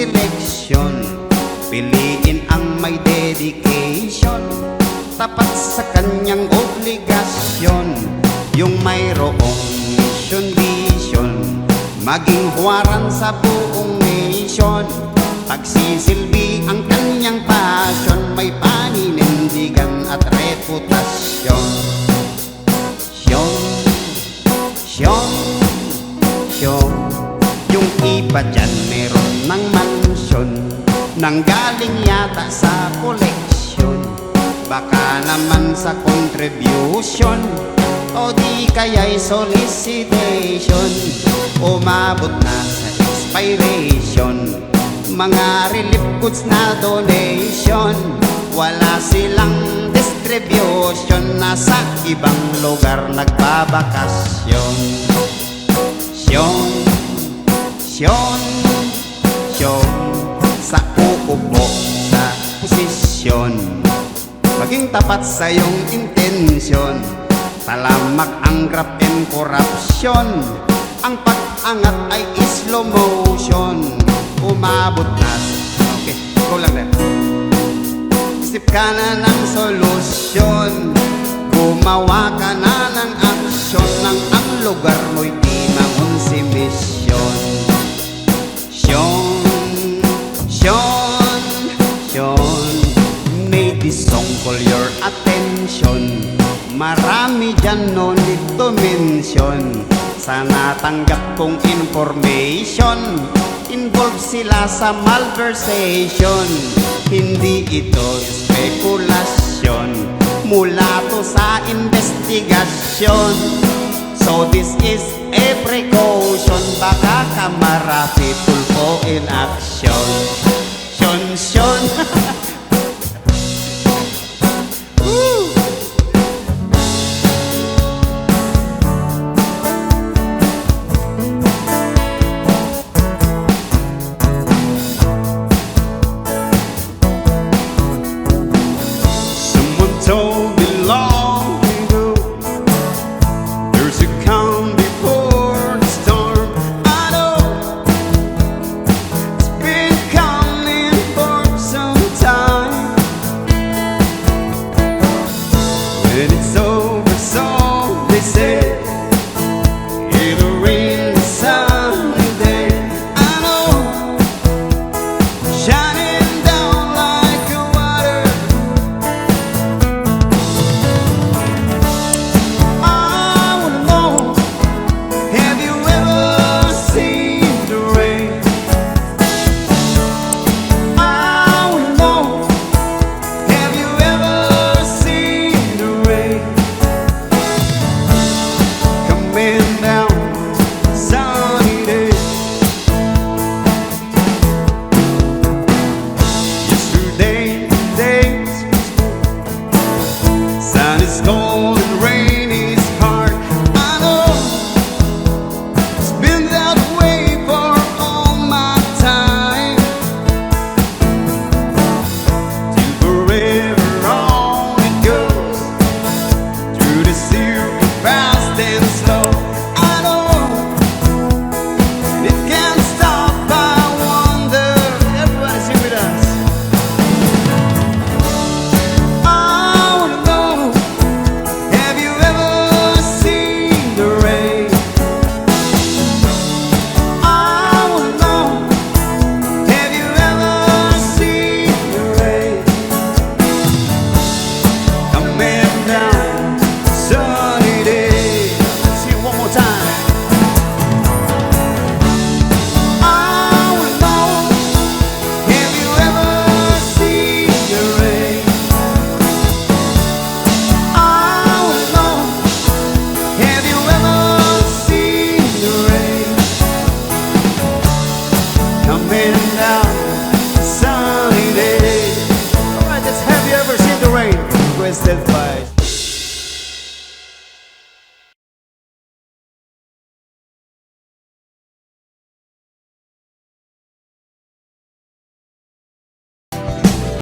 selection. Piliin ang may dedication, tapat sa kanyang obligasyon. Yung mayroong mission, vision, maging huwaran sa buong nation. Pagsisilbi ang kanyang passion, may paninindigan at reputasyon. Syon, Syon, Syon. Yung iba dyan meron ng mansyon, nanggaling yata sa koleksyon. Baka naman sa contribution, o di kaya'y solicitation. Umabot na sa expiration, mga relief goods na donation. Wala silang distribution, nasa ibang lugar nagbabakasyon. Syon, Syon, Syon. Sa uupo sa posisyon, maging tapat sa iyong intensyon. Talamak ang graft and corruption, ang pag-angat ay slow motion. Umabot na, okay, go lang na. Isip ka na ng solusyon, gumawa ka na ng aksyon, nang ang lugar mo'y di mangunsi misyon. Syon, Syon, Syon. May this song call your attention. Marami dyan no need to mention. Sa natanggap kong information, involved sila sa malversation. Hindi ito spekulasyon, mula to sa investigasyon. So this is a precaution, baka kamarapi tulpo in action. Syon, Syon. Someone told me long ago, there's a calm before the storm. I know it's been coming for some time. When it's over, so they say, it'll rain someday. I know, shining down like a water. I wanna know, have you ever seen the rain? I wanna know, have you ever seen the rain? Coming down sunny days. Yesterday, days, sun is cold and rain is hard. I know it's been that way for all my time. Till forever on it goes, through the circle fast and slow. I know it can't stop, I wonder. Everybody sing with us. I wanna know, have you ever seen the rain? I wanna know, have you ever seen the rain? Coming down sunny day. Let's see it one more time. I wanna know, have you ever seen the rain? I wanna know, have you ever seen the rain? Coming down sunny day. Alright, that's have you ever seen the rain? Requested by